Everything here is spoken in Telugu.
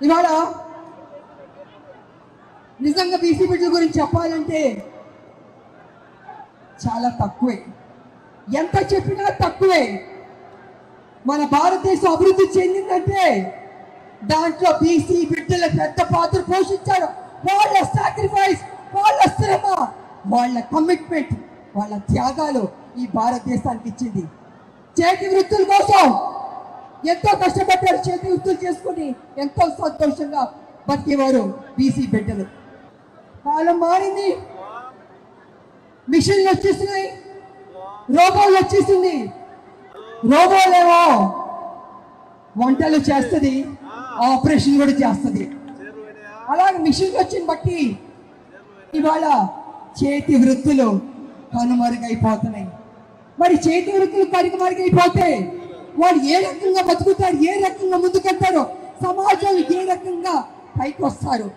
ఇవాళ నిజంగా బీసీ బిడ్డల గురించి చెప్పాలంటే చాలా తక్కువే, ఎంత చెప్పినా తక్కువే. మన భారతదేశం అభివృద్ధి చెందిందంటే దాంట్లో బీసీ బిడ్డల పెద్ద పాత్ర పోషించారు. వాళ్ళ సాక్రిఫైస్, వాళ్ళ శ్రమ, వాళ్ళ కమిట్మెంట్, వాళ్ళ త్యాగాలు ఈ భారతదేశానికి ఇచ్చింది. చేతి వృత్తుల కోసం ఎంతో కష్టపడ్డారు, చేతి వృత్తులు చేసుకుని ఎంతో సంతోషంగా బతికేవారు బీసీ బిడ్డలు. కాలం మారింది, మిషన్లు వచ్చేస్తున్నాయి, రోబోలు వచ్చేసింది. రోబోలేమో వంటలు చేస్తుంది, ఆపరేషన్ కూడా చేస్తుంది. అలాగే మిషన్లు వచ్చిన బట్టి ఇవాళ చేతి వృత్తులు కనుమరుగైపోతున్నాయి. మరి చేతి వృత్తులు కనుమరుగైపోతే వాళ్ళు ఏ రకంగా బతుకుతారు, ఏ రకంగా ముందుకెళ్తారో, సమాజం ఏ రకంగా పైకి వస్తారు